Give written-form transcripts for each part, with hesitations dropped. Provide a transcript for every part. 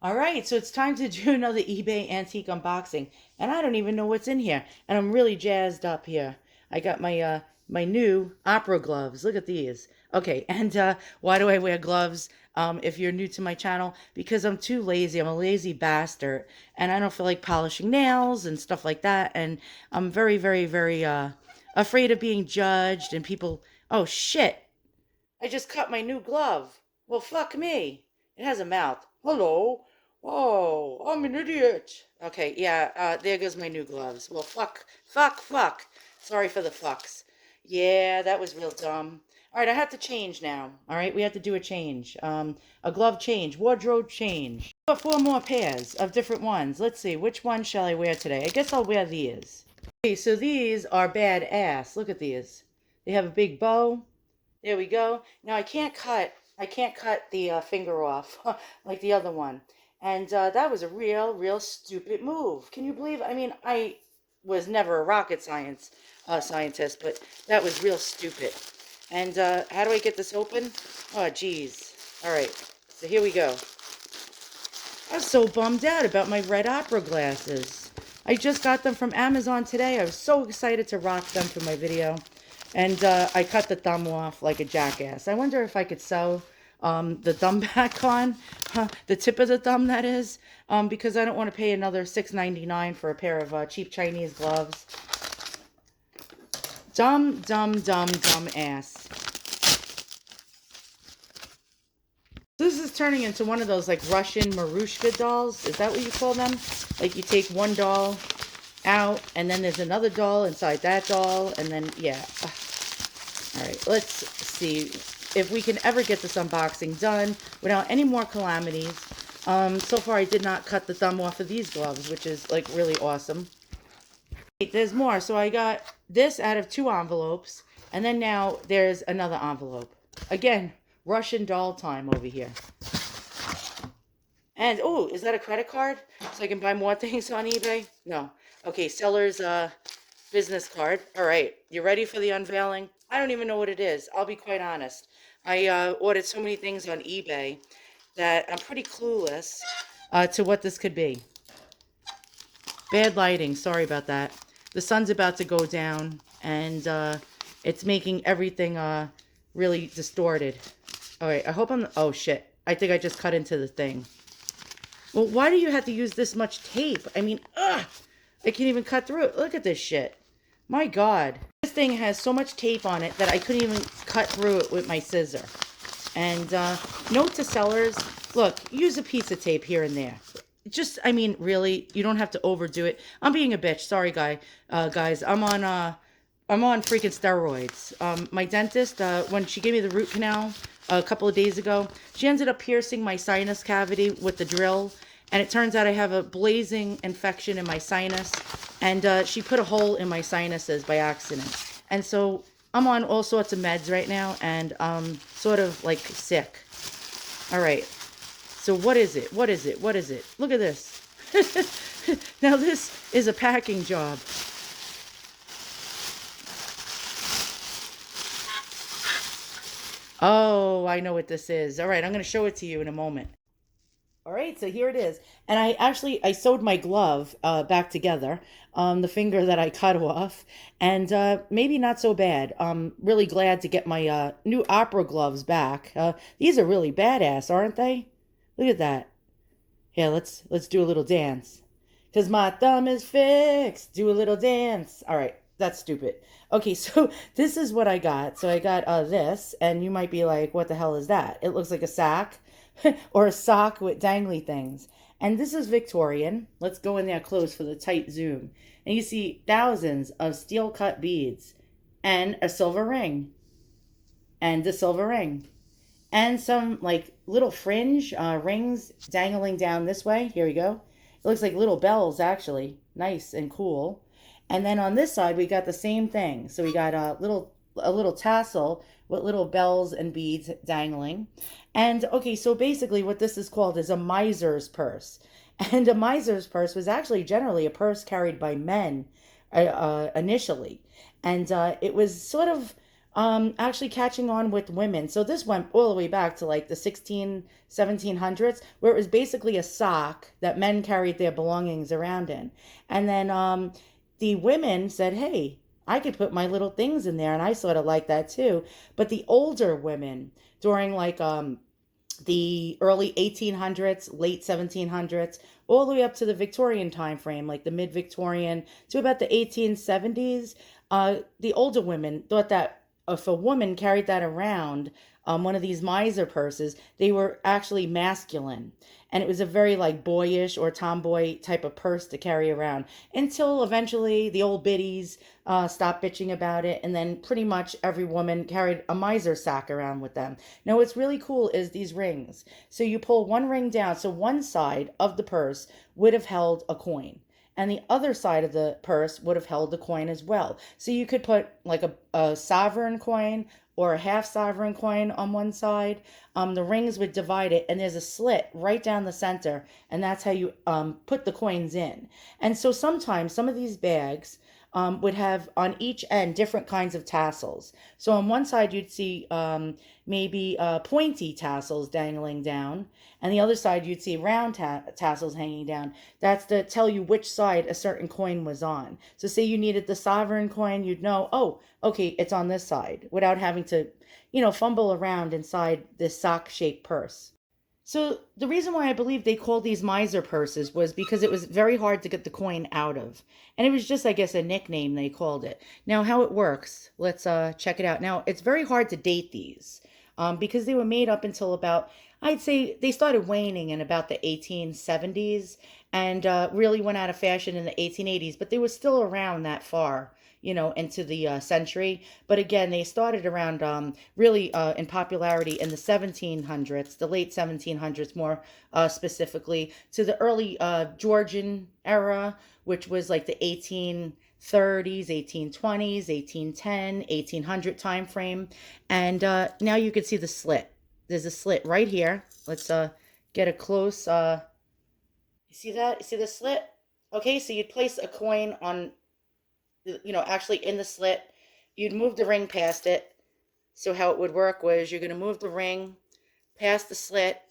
All right, so it's time to do another eBay antique unboxing, and I don't even know what's in here, and I'm really jazzed up here. I got my new opera gloves. Look at these. Okay, and why do I wear gloves? If you're new to my channel, because I'm too lazy. I'm a lazy bastard, and I don't feel like polishing nails and stuff like that, and I'm very, very, very afraid of being judged and people. Oh shit! I just cut my new glove. Well, fuck me. It has a mouth. Hello. Oh, I'm an idiot. Okay, yeah, there goes my new gloves. Well, fuck, fuck, fuck. Sorry for the fucks. Yeah, that was real dumb. All right, I have to change now. All right, we have to do a change. A glove change, wardrobe change. Got four more pairs of different ones. Let's see, which one shall I wear today? I guess I'll wear these. Okay, so these are badass. Look at these. They have a big bow. There we go. Now I can't cut the finger off like the other one. And that was a real stupid move. Can you believe? I mean, I was never a rocket scientist, but that was real stupid. And how do I get this open? Oh, geez. All right. So here we go. I was so bummed out about my red opera glasses. I just got them from Amazon today. I was so excited to rock them for my video. And I cut the thumb off like a jackass. I wonder if I could sew the thumb back on, the tip of the thumb, that is, because I don't want to pay another $6.99 for a pair of cheap Chinese gloves. Dumb, dumb, dumb, dumb ass. This is turning into one of those like Russian Marushka dolls. Is that what you call them? Like you take one doll out and then there's another doll inside that doll and then, yeah. All right, let's see if we can ever get this unboxing done without any more calamities. So far I did not cut the thumb off of these gloves, which is like really awesome. Wait, there's more. So I got this out of two envelopes, and then now there's another envelope. Again, Russian doll time over here. And, oh, is that a credit card? So I can buy more things on eBay? No. Okay, seller's business card. All right, you ready for the unveiling? I don't even know what it is. I'll be quite honest. I ordered so many things on eBay that I'm pretty clueless to what this could be. Bad lighting. Sorry about that. The sun's about to go down, and it's making everything really distorted. All right, I hope I'm... Oh, shit. I think I just cut into the thing. Well, why do you have to use this much tape? I mean, ugh! I can't even cut through it. Look at this shit. My God. This thing has so much tape on it that I couldn't even cut through it with my scissor. And note to sellers, look, use a piece of tape here and there. Just, I mean, really, you don't have to overdo it. I'm being a bitch. Sorry, guys. I'm on freaking steroids. My dentist, when she gave me the root canal a couple of days ago, she ended up piercing my sinus cavity with the drill. And it turns out I have a blazing infection in my sinus. And she put a hole in my sinuses by accident. And so I'm on all sorts of meds right now. And I'm sort of like sick. All right. So what is it? What is it? What is it? Look at this. Now this is a packing job. Oh, I know what this is. All right, I'm going to show it to you in a moment. All right, so here it is. And I sewed my glove back together, the finger that I cut off, and maybe not so bad. I'm really glad to get my new opera gloves back. These are really badass, aren't they? Look at that. Yeah, let's do a little dance. 'Cause my thumb is fixed. Do a little dance. All right, that's stupid. Okay, so this is what I got. So I got this, and you might be like, what the hell is that? It looks like a sack or a sock with dangly things. And this is Victorian. Let's go in there close for the tight zoom. And you see thousands of steel cut beads and a silver ring and a silver ring and some like little fringe rings dangling down this way. Here we go. It looks like little bells, actually. Nice and cool. And then on this side, we got the same thing. So we got a little tassel with little bells and beads dangling. And okay, so basically what this is called is a miser's purse. And a miser's purse was actually generally a purse carried by men initially. And it was sort of Actually catching on with women. So this went all the way back to like the 1700s, where it was basically a sock that men carried their belongings around in. And then the women said, hey, I could put my little things in there. And I sort of like that too. But the older women during like the early 1800s, late 1700s, all the way up to the Victorian time frame, like the mid Victorian to about the 1870s. The older women thought that if a woman carried that around, one of these miser purses, they were actually masculine. And it was a very like boyish or tomboy type of purse to carry around until eventually the old biddies stopped bitching about it. And then pretty much every woman carried a miser sack around with them. Now, what's really cool is these rings. So you pull one ring down. So one side of the purse would have held a coin, and the other side of the purse would have held the coin as well. So you could put like a sovereign coin or a half sovereign coin on one side. The rings would divide it, and there's a slit right down the center, and that's how you put the coins in. And so sometimes some of these bags would have on each end different kinds of tassels. So on one side, you'd see maybe pointy tassels dangling down, and the other side, you'd see round tassels hanging down. That's to tell you which side a certain coin was on. So, say you needed the sovereign coin, you'd know, oh, okay, it's on this side without having to, fumble around inside this sock shaped purse. So the reason why I believe they called these miser purses was because it was very hard to get the coin out of. And it was just, I guess, a nickname they called it. Now, how it works, let's check it out. Now, it's very hard to date these because they were made up until about, I'd say they started waning in about the 1870s and really went out of fashion in the 1880s, but they were still around that far, into the century. But again, they started around really in popularity in the 1700s, the late 1700s more specifically, to the early Georgian era, which was like the 1830s, 1820s, 1810, 1800 time frame. And now you can see the slit. There's a slit right here. Let's get a close. You see that? You see the slit? Okay, so you'd place a coin on, actually in the slit. You'd move the ring past it. So how it would work was you're going to move the ring past the slit,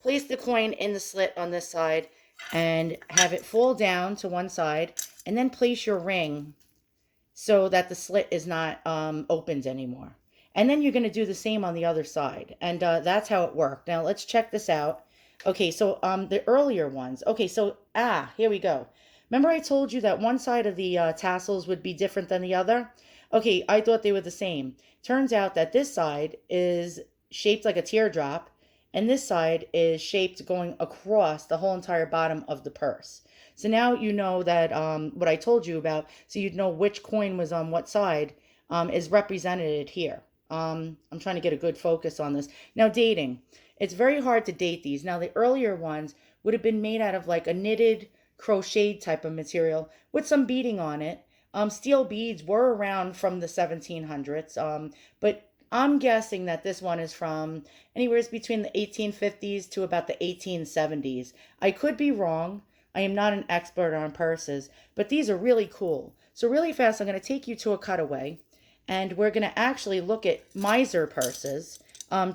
place the coin in the slit on this side, and have it fall down to one side, and then place your ring so that the slit is not opened anymore. And then you're going to do the same on the other side. And that's how it worked. Now let's check this out. Okay, so the earlier ones. Okay, so, here we go. Remember I told you that one side of the tassels would be different than the other? Okay, I thought they were the same. Turns out that this side is shaped like a teardrop, and this side is shaped going across the whole entire bottom of the purse. So now you know that what I told you about, so you'd know which coin was on what side, is represented here. I'm trying to get a good focus on this. Now, dating. It's very hard to date these. Now, the earlier ones would have been made out of like a knitted, crocheted type of material with some beading on it. Steel beads were around from the 1700s, but I'm guessing that this one is from anywhere between the 1850s to about the 1870s. I could be wrong. I am not an expert on purses, but these are really cool. So really fast, I'm going to take you to a cutaway, and we're going to actually look at miser purses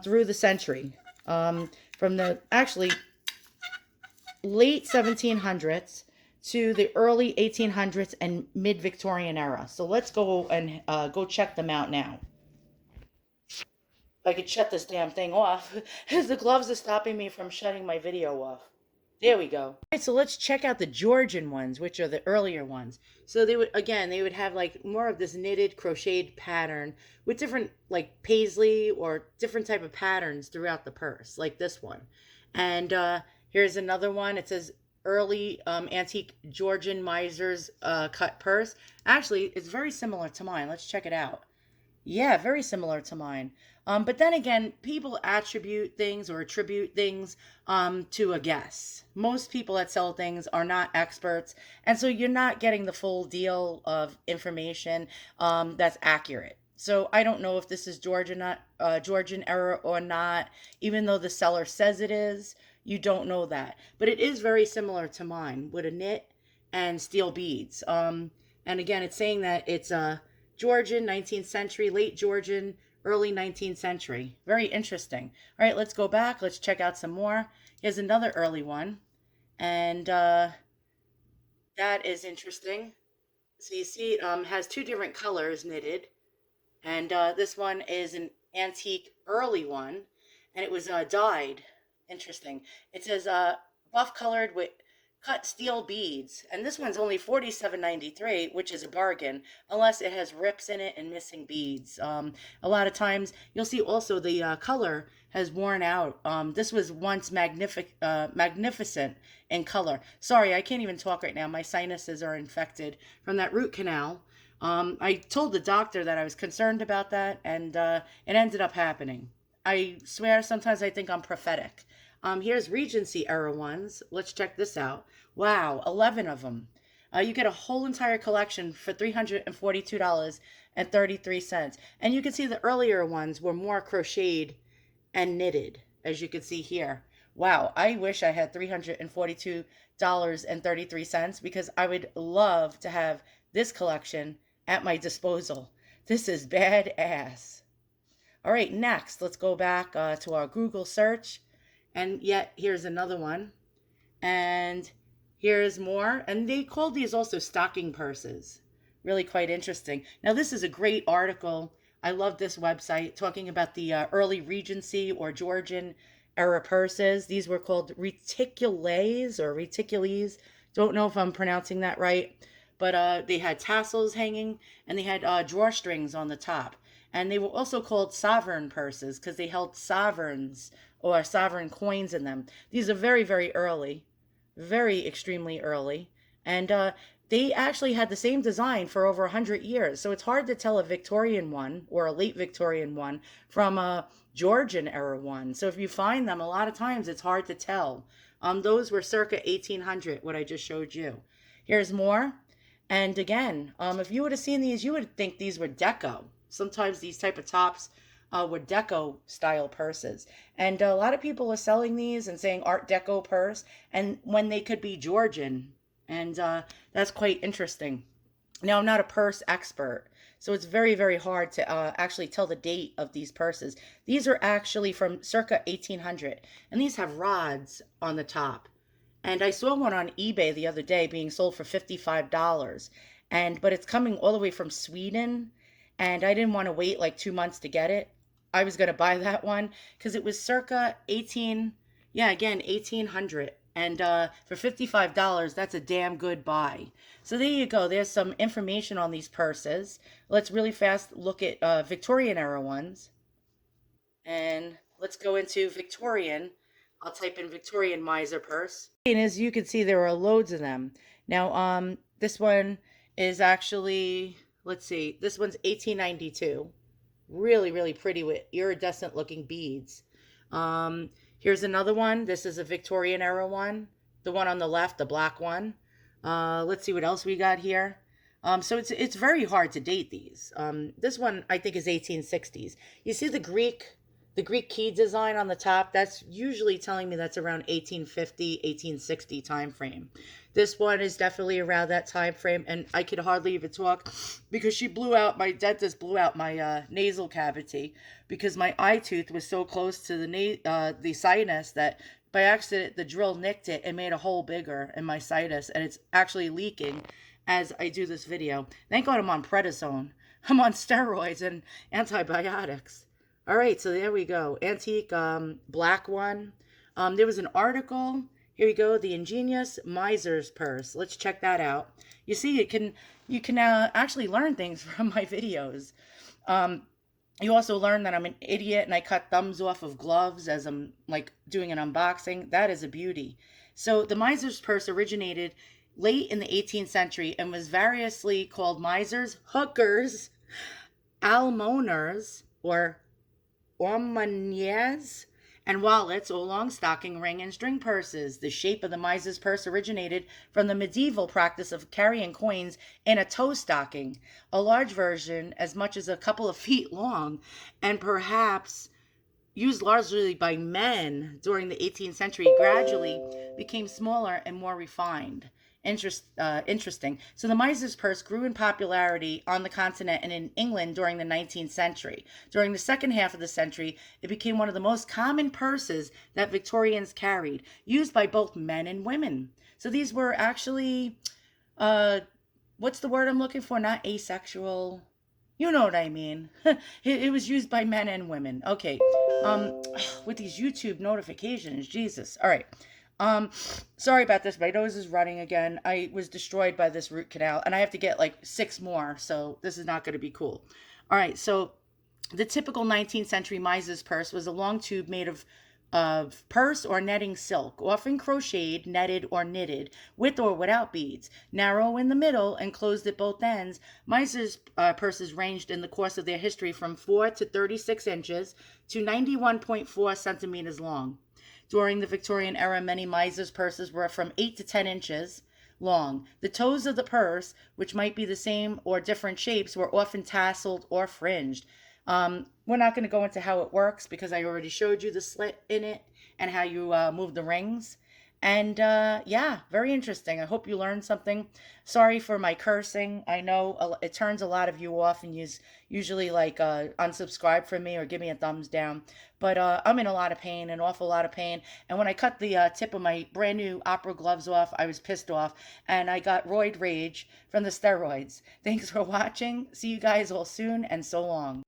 through the century, from the actually late 1700s to the early 1800s and mid-Victorian era. So let's go and go check them out now. If I could shut this damn thing off, the gloves are stopping me from shutting my video off. There we go. All right, so let's check out the Georgian ones, which are the earlier ones. So they would have like more of this knitted crocheted pattern with different like paisley or different type of patterns throughout the purse, like this one. And here's another one. It says early antique Georgian miser's cut purse. Actually, it's very similar to mine. Let's check it out. Yeah, very similar to mine. But then again, people attribute things or attribute things to a guess. Most people that sell things are not experts, and so you're not getting the full deal of information that's accurate. So I don't know if this is Georgian era or not, even though the seller says it is. You don't know that, but it is very similar to mine with a knit and steel beads. And again, it's saying that it's Georgian, 19th century, late Georgian, early 19th century. Very interesting. All right, let's go back. Let's check out some more. Here's another early one. And that is interesting. So you see it has two different colors knitted. And this one is an antique early one. And it was dyed. Interesting. It says buff colored with cut steel beads. And this one's only $47.93, which is a bargain, unless it has rips in it and missing beads. A lot of times you'll see also the color has worn out. This was once magnificent in color. Sorry, I can't even talk right now. My sinuses are infected from that root canal. I told the doctor that I was concerned about that, and it ended up happening. I swear sometimes I think I'm prophetic. Here's Regency era ones. Let's check this out. Wow, 11 of them. You get a whole entire collection for $342.33. And you can see the earlier ones were more crocheted and knitted, as you can see here. Wow, I wish I had $342.33 because I would love to have this collection at my disposal. This is badass. All right, next, let's go back to our Google search. And yet, here's another one. And here's more. And they called these also stocking purses. Really quite interesting. Now, this is a great article. I love this website talking about the early Regency or Georgian era purses. These were called reticules or reticules. Don't know if I'm pronouncing that right. But they had tassels hanging and they had drawstrings on the top. And they were also called sovereign purses because they held sovereigns or sovereign coins in them. These are very, very early, very extremely early. And they actually had the same design for over 100 years. So it's hard to tell a Victorian one or a late Victorian one from a Georgian era one. So if you find them, a lot of times it's hard to tell. Those were circa 1800, what I just showed you. Here's more. And again, if you would have seen these, you would think these were deco. Sometimes these type of tops were deco style purses. And a lot of people are selling these and saying Art Deco purse, and when they could be Georgian. And that's quite interesting. Now, I'm not a purse expert, so it's very, very hard to actually tell the date of these purses. These are actually from circa 1800, and these have rods on the top. And I saw one on eBay the other day being sold for $55. But it's coming all the way from Sweden, and I didn't want to wait like 2 months to get it. I was going to buy that one because it was circa 1800. And for $55, that's a damn good buy. So there you go. There's some information on these purses. Let's really fast look at Victorian era ones. And let's go into Victorian. I'll type in Victorian miser purse. And as you can see, there are loads of them. Now, this one is actually, let's see, this one's 1892. Really, really pretty with iridescent looking beads. Here's another one. This is a Victorian era one. The one on the left, the black one. Let's see what else we got here. So it's very hard to date these. This one I think is 1860s. You see the Greek key design on the top? That's usually telling me that's around 1850, 1860 time frame. This one is definitely around that time frame, and I could hardly even talk because my dentist blew out my nasal cavity because my eye tooth was so close to the sinus that by accident the drill nicked it and made a hole bigger in my sinus, and it's actually leaking as I do this video. Thank God I'm on prednisone. I'm on steroids and antibiotics. All right, so there we go. Antique black one. There was an article. Here we go. The Ingenious Miser's Purse. Let's check that out. You see, you can actually learn things from my videos. You also learn that I'm an idiot and I cut thumbs off of gloves as I'm like doing an unboxing. That is a beauty. So the Miser's Purse originated late in the 18th century and was variously called misers, hookers, almoners, or ormaniers, and wallets or long stocking ring and string purses. The shape of the miser's purse originated from the medieval practice of carrying coins in a toe stocking, a large version as much as a couple of feet long, and perhaps used largely by men during the 18th century, gradually became smaller and more refined. interesting. So the miser's purse grew in popularity on the continent and in England during the 19th century. During the second half of the century, it became one of the most common purses that Victorians carried, used by both men and women. So these were actually, uh, what's the word I'm looking for? Not asexual. You know what I mean. It was used by men and women. Okay. With these YouTube notifications, Jesus. All right. Um, Sorry about this. My nose is running again. I was destroyed by this root canal, and I have to get like six more. So this is not going to be cool. All right. So the typical 19th century miser's purse was a long tube made of purse or netting silk, often crocheted, netted, or knitted, with or without beads, narrow in the middle and closed at both ends. Miser's purses ranged in the course of their history from 4 to 36 inches to 91.4 centimeters long. During the Victorian era, many miser's purses were from 8 to 10 inches long. The toes of the purse, which might be the same or different shapes, were often tasseled or fringed. We're not going to go into how it works because I already showed you the slit in it and how you move the rings. And yeah, very interesting. I hope you learned something. Sorry for my cursing. I know it turns a lot of you off, and you usually like unsubscribe from me or give me a thumbs down. But I'm in a lot of pain, an awful lot of pain. And when I cut the tip of my brand new opera gloves off, I was pissed off, and I got roid rage from the steroids. Thanks for watching. See you guys all soon, and so long.